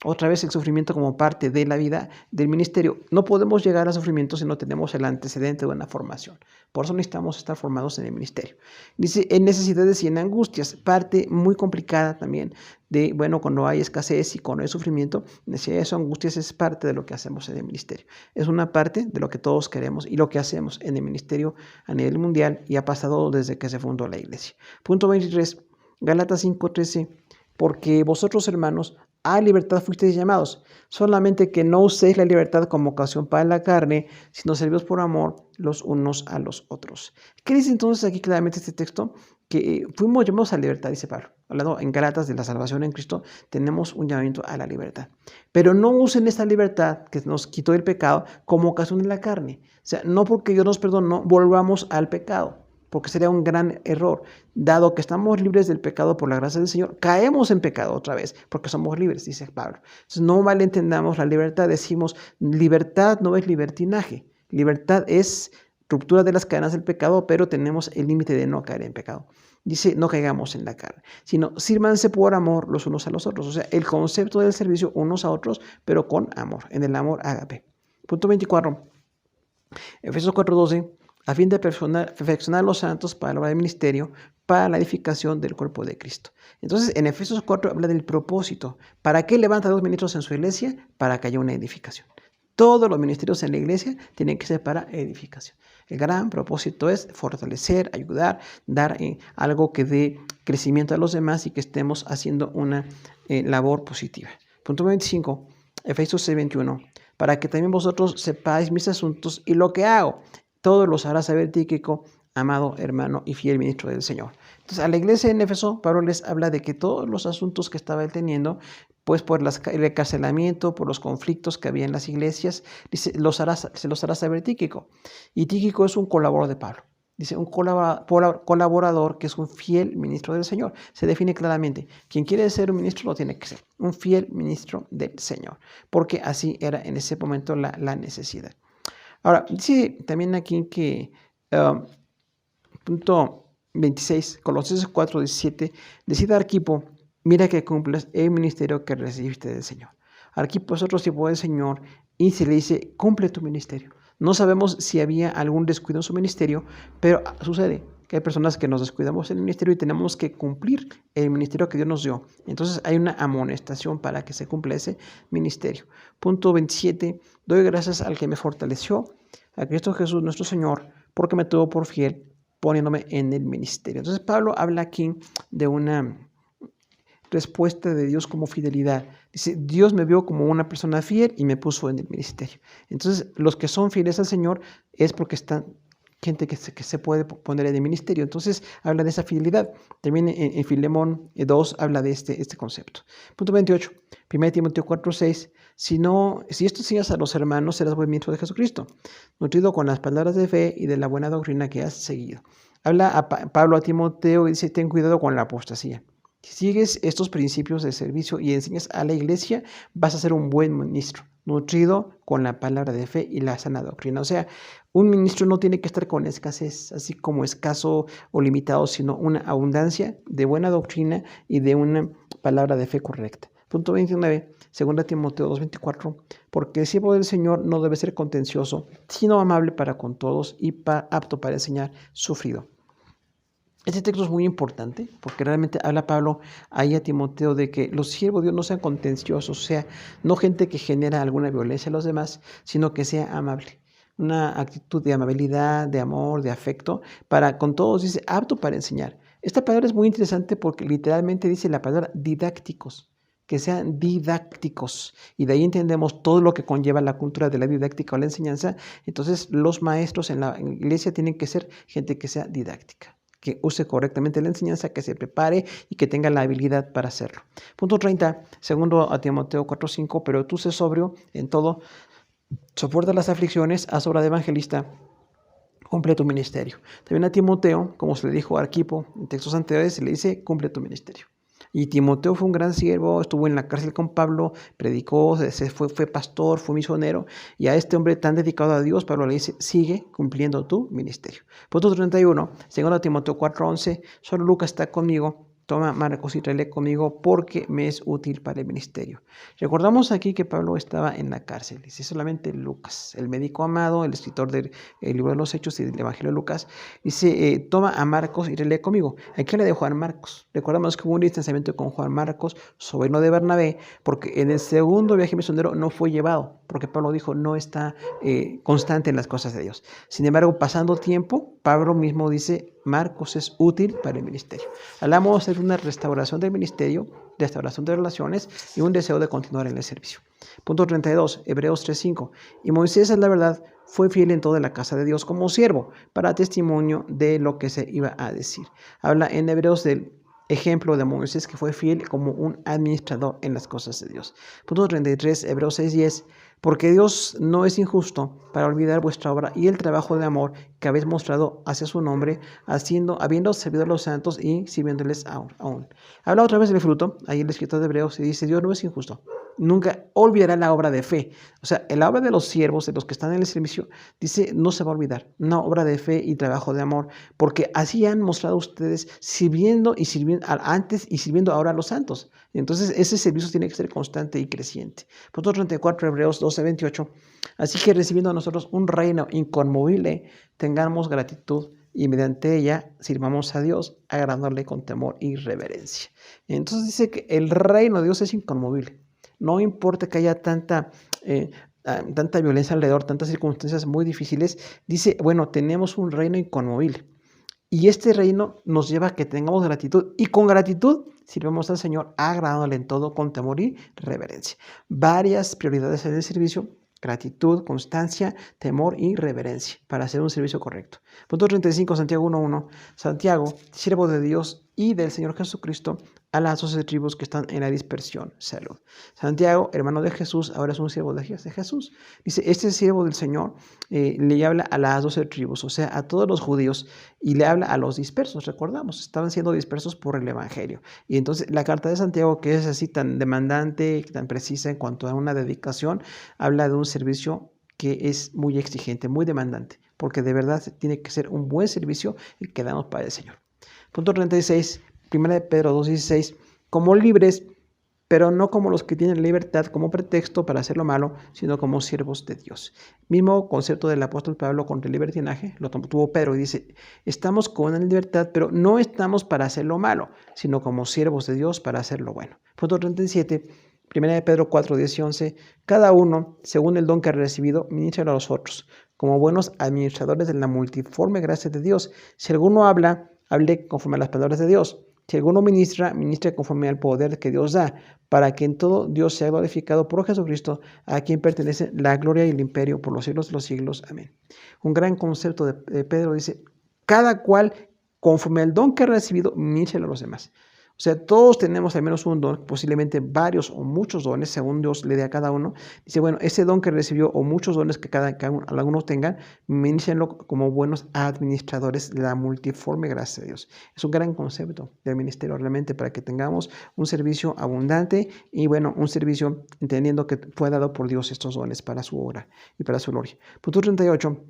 Otra vez el sufrimiento como parte de la vida del ministerio. No podemos llegar al sufrimiento si no tenemos el antecedente de una formación. Por eso necesitamos estar formados en el ministerio. Dice, en necesidades y en angustias, parte muy complicada también de, bueno, cuando hay escasez y cuando hay sufrimiento, necesidades o angustias es parte de lo que hacemos en el ministerio. Es una parte de lo que todos queremos y lo que hacemos en el ministerio a nivel mundial y ha pasado desde que se fundó la iglesia. Punto 23, Gálatas 5:13, porque vosotros, hermanos, a libertad fuisteis llamados, solamente que no uséis la libertad como ocasión para la carne, sino servidos por amor los unos a los otros. ¿Qué dice entonces aquí claramente este texto? Que fuimos llamados a la libertad, dice Pablo. Hablando en Gálatas de la salvación en Cristo, tenemos un llamamiento a la libertad. Pero no usen esta libertad que nos quitó el pecado como ocasión de la carne. O sea, no porque Dios nos perdonó, volvamos al pecado, porque sería un gran error. Dado que estamos libres del pecado por la gracia del Señor, caemos en pecado otra vez, porque somos libres, dice Pablo. Entonces, no malentendamos la libertad. Decimos, libertad no es libertinaje. Libertad es ruptura de las cadenas del pecado, pero tenemos el límite de no caer en pecado. Dice, no caigamos en la carne, sino sírvanse por amor los unos a los otros. O sea, el concepto del servicio unos a otros, pero con amor, en el amor ágape. Punto 24, Efesios 4:12, a fin de perfeccionar a los santos para la obra del ministerio, para la edificación del cuerpo de Cristo. Entonces, en Efesios 4 habla del propósito. ¿Para qué levanta a los ministros en su iglesia? Para que haya una edificación. Todos los ministerios en la iglesia tienen que ser para edificación. El gran propósito es fortalecer, ayudar, dar algo que dé crecimiento a los demás y que estemos haciendo una labor positiva. Punto 25, Efesios 6:21. Para que también vosotros sepáis mis asuntos y lo que hago. Todo los hará saber Tíquico, amado hermano y fiel ministro del Señor. Entonces, a la iglesia en Éfeso, Pablo les habla de que todos los asuntos que estaba él teniendo, pues por el encarcelamiento, por los conflictos que había en las iglesias, dice, se los hará saber Tíquico. Y Tíquico es un colaborador de Pablo. Dice, un colaborador que es un fiel ministro del Señor. Se define claramente. Quien quiere ser un ministro lo tiene que ser. Un fiel ministro del Señor. Porque así era en ese momento la necesidad. Ahora, dice también aquí que, punto 26, Colosenses 4:17, decida Arquipo, mira que cumplas el ministerio que recibiste del Señor. Arquipo es otro tipo del Señor y se le dice, cumple tu ministerio. No sabemos si había algún descuido en su ministerio, pero sucede que hay personas que nos descuidamos en el ministerio y tenemos que cumplir el ministerio que Dios nos dio. Entonces hay una amonestación para que se cumpla ese ministerio. Punto 27. Doy gracias al que me fortaleció, a Cristo Jesús nuestro Señor, porque me tuvo por fiel poniéndome en el ministerio. Entonces Pablo habla aquí de una respuesta de Dios como fidelidad. Dice, Dios me vio como una persona fiel y me puso en el ministerio. Entonces, los que son fieles al Señor es porque están gente que se puede poner en el ministerio. Entonces, habla de esa fidelidad. También en Filemón 2 habla de este concepto. Punto 28. 1 Timoteo 4:6. Si esto enseñas a los hermanos, serás buen ministro de Jesucristo, nutrido con las palabras de fe y de la buena doctrina que has seguido. Habla a Pablo a Timoteo y dice, ten cuidado con la apostasía. Si sigues estos principios de servicio y enseñas a la iglesia, vas a ser un buen ministro, nutrido con la palabra de fe y la sana doctrina. O sea, un ministro no tiene que estar con escasez, así como escaso o limitado, sino una abundancia de buena doctrina y de una palabra de fe correcta. Punto 29, 2 Timoteo 2:24, porque el siervo del Señor no debe ser contencioso, sino amable para con todos y apto para enseñar, sufrido. Este texto es muy importante porque realmente habla Pablo ahí a Timoteo de que los siervos de Dios no sean contenciosos, o sea, no gente que genera alguna violencia a los demás, sino que sea amable. Una actitud de amabilidad, de amor, de afecto, para con todos, dice, apto para enseñar. Esta palabra es muy interesante porque literalmente dice la palabra didácticos, que sean didácticos. Y de ahí entendemos todo lo que conlleva la cultura de la didáctica o la enseñanza. Entonces, los maestros en la iglesia tienen que ser gente que sea didáctica, que use correctamente la enseñanza, que se prepare y que tenga la habilidad para hacerlo. Punto 30, segundo a Timoteo 4:5, pero tú sé sobrio en todo, soporta las aflicciones, haz obra de evangelista, cumple tu ministerio. También a Timoteo, como se le dijo a Arquipo en textos anteriores, se le dice, cumple tu ministerio. Y Timoteo fue un gran siervo, estuvo en la cárcel con Pablo, predicó, fue pastor, fue misionero. Y a este hombre tan dedicado a Dios, Pablo le dice, sigue cumpliendo tu ministerio. Punto 31, 2 Timoteo 4:11, solo Lucas está conmigo. Toma Marcos y tráele conmigo porque me es útil para el ministerio. Recordamos aquí que Pablo estaba en la cárcel. Dice solamente Lucas, el médico amado, el escritor del libro de los Hechos y del Evangelio de Lucas. Dice, toma a Marcos y tráele conmigo. Aquí le de Juan Marcos. Recordamos que hubo un distanciamiento con Juan Marcos, sobrino de Bernabé, porque en el segundo viaje misionero no fue llevado, porque Pablo dijo, no está constante en las cosas de Dios. Sin embargo, pasando tiempo, Pablo mismo dice, Marcos es útil para el ministerio. Hablamos de una restauración del ministerio, restauración de relaciones y un deseo de continuar en el servicio. Punto 32, Hebreos 3:5. Y Moisés, es la verdad, fue fiel en toda la casa de Dios como siervo, para testimonio de lo que se iba a decir. Habla en Hebreos del ejemplo de Moisés que fue fiel como un administrador en las cosas de Dios. Punto 33, Hebreos 6:10. Porque Dios no es injusto para olvidar vuestra obra y el trabajo de amor que habéis mostrado hacia su nombre, habiendo servido a los santos y sirviéndoles aún. Habla otra vez del fruto, ahí el escritor de Hebreos, y dice, Dios no es injusto. Nunca olvidará la obra de fe. O sea, la obra de los siervos, de los que están en el servicio, dice, no se va a olvidar. Una obra de fe y trabajo de amor, porque así han mostrado ustedes sirviendo antes y sirviendo ahora a los santos. Entonces, ese servicio tiene que ser constante y creciente. Punto 34, Hebreos 12:28. Así que recibiendo a nosotros un reino inconmovible, tengamos gratitud y mediante ella sirvamos a Dios, agradándole con temor y reverencia. Entonces dice que el reino de Dios es inconmovible. No importa que haya tanta violencia alrededor, tantas circunstancias muy difíciles, dice, bueno, tenemos un reino inconmovible. Y este reino nos lleva a que tengamos gratitud y con gratitud sirvamos al Señor agradándole en todo con temor y reverencia. Varias prioridades en el servicio: gratitud, constancia, temor y reverencia para hacer un servicio correcto. Punto 35, Santiago 1:1. Santiago, siervo de Dios y del Señor Jesucristo, a las 12 tribus que están en la dispersión. Salud. Santiago, hermano de Jesús, ahora es un siervo de Jesús. Dice, este siervo del Señor le habla a las 12 tribus, o sea, a todos los judíos, y le habla a los dispersos. Recordamos, estaban siendo dispersos por el Evangelio. Y entonces la carta de Santiago, que es así tan demandante, tan precisa en cuanto a una dedicación, habla de un servicio que es muy exigente, muy demandante, porque de verdad tiene que ser un buen servicio el que damos para el Señor. Punto 36, 1 Pedro 2:16. Como libres, pero no como los que tienen libertad como pretexto para hacer lo malo, sino como siervos de Dios. Mismo concepto del apóstol Pablo contra el libertinaje, lo tuvo Pedro y dice, estamos con la libertad, pero no estamos para hacer lo malo, sino como siervos de Dios para hacer lo bueno. Punto 37, 1 de Pedro 4, 10 y 11, cada uno, según el don que ha recibido, ministra a los otros, como buenos administradores de la multiforme gracia de Dios. Si alguno habla, hable conforme a las palabras de Dios. Si alguno ministra, ministre conforme al poder que Dios da, para que en todo Dios sea glorificado por Jesucristo, a quien pertenece la gloria y el imperio por los siglos de los siglos. Amén. Un gran concepto de Pedro dice, cada cual conforme al don que ha recibido, ministre a los demás. O sea, todos tenemos al menos un don, posiblemente varios o muchos dones, según Dios le dé a cada uno. Dice, bueno, ese don que recibió o muchos dones que algunos tengan, ministrenlo como buenos administradores de la multiforme gracia de Dios. Es un gran concepto del ministerio realmente para que tengamos un servicio abundante y bueno, un servicio entendiendo que fue dado por Dios estos dones para su obra y para su gloria. Punto 38.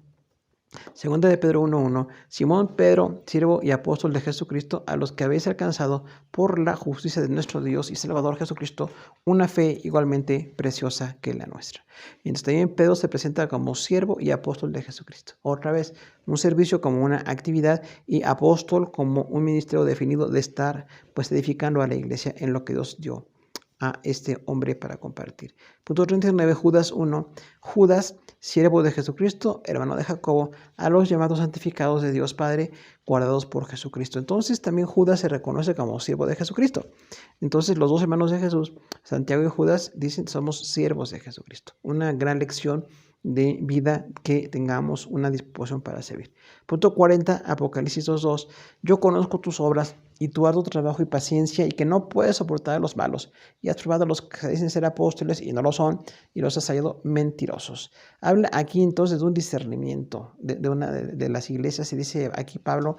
Segunda de Pedro 1:1, Simón Pedro, siervo y apóstol de Jesucristo, a los que habéis alcanzado por la justicia de nuestro Dios y Salvador Jesucristo, una fe igualmente preciosa que la nuestra. Y entonces también Pedro se presenta como siervo y apóstol de Jesucristo. Otra vez, un servicio como una actividad y apóstol como un ministerio definido de estar pues edificando a la iglesia en lo que Dios dio a este hombre para compartir. Punto 39, Judas 1. Judas, siervo de Jesucristo, hermano de Jacobo, a los llamados santificados de Dios Padre, guardados por Jesucristo. Entonces también Judas se reconoce como siervo de Jesucristo. Entonces los dos hermanos de Jesús, Santiago y Judas, dicen somos siervos de Jesucristo. Una gran lección de vida que tengamos una disposición para servir. Punto 40, Apocalipsis 2:2. Yo conozco tus obras y tu arduo trabajo y paciencia y que no puedes soportar a los malos y has probado a los que dicen ser apóstoles y no lo son y los has hallado mentirosos. Habla aquí entonces de un discernimiento de una de las iglesias y dice aquí Pablo,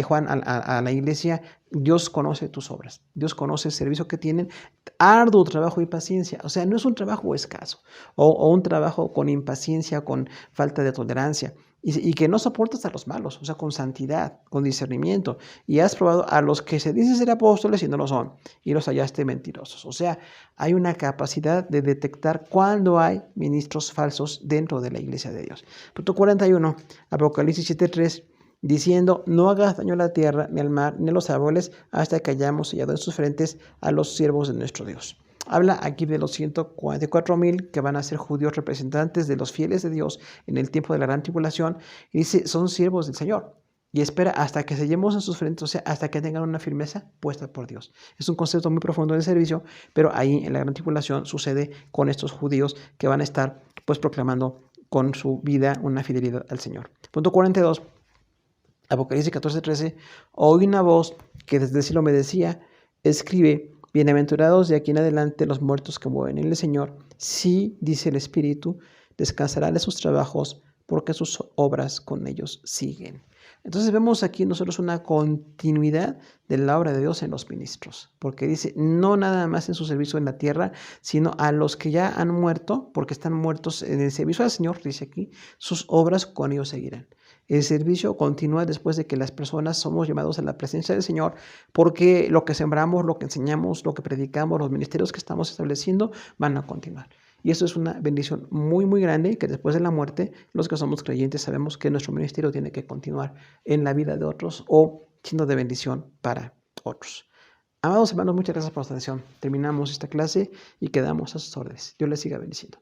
Juan a la iglesia, Dios conoce tus obras, Dios conoce el servicio que tienen, arduo trabajo y paciencia, o sea, no es un trabajo escaso o un trabajo con impaciencia, con falta de tolerancia. Y que no soportas a los malos, o sea, con santidad, con discernimiento. Y has probado a los que se dicen ser apóstoles y no lo son, y los hallaste mentirosos. O sea, hay una capacidad de detectar cuando hay ministros falsos dentro de la iglesia de Dios. Punto 41, Apocalipsis 7:3. Diciendo, no hagas daño a la tierra, ni al mar, ni a los árboles, hasta que hayamos sellado en sus frentes a los siervos de nuestro Dios. Habla aquí de los 144,000 que van a ser judíos representantes de los fieles de Dios en el tiempo de la gran tribulación. Y dice, son siervos del Señor. Y espera hasta que sellemos en sus frentes, o sea, hasta que tengan una firmeza puesta por Dios. Es un concepto muy profundo del servicio, pero ahí en la gran tribulación sucede con estos judíos que van a estar pues proclamando con su vida una fidelidad al Señor. Punto 42. Apocalipsis 14:13, oí una voz que desde el cielo me decía, escribe, bienaventurados de aquí en adelante los muertos que mueren en el Señor, sí, dice el Espíritu, descansarán de sus trabajos, porque sus obras con ellos siguen. Entonces vemos aquí nosotros una continuidad de la obra de Dios en los ministros, porque dice, no nada más en su servicio en la tierra, sino a los que ya han muerto, porque están muertos en el servicio al Señor, dice aquí, sus obras con ellos seguirán. El servicio continúa después de que las personas somos llamados a la presencia del Señor, porque lo que sembramos, lo que enseñamos, lo que predicamos, los ministerios que estamos estableciendo van a continuar. Y eso es una bendición muy, muy grande, que después de la muerte, los que somos creyentes sabemos que nuestro ministerio tiene que continuar en la vida de otros o siendo de bendición para otros. Amados hermanos, muchas gracias por su atención. Terminamos esta clase y quedamos a sus órdenes. Dios les siga bendiciendo.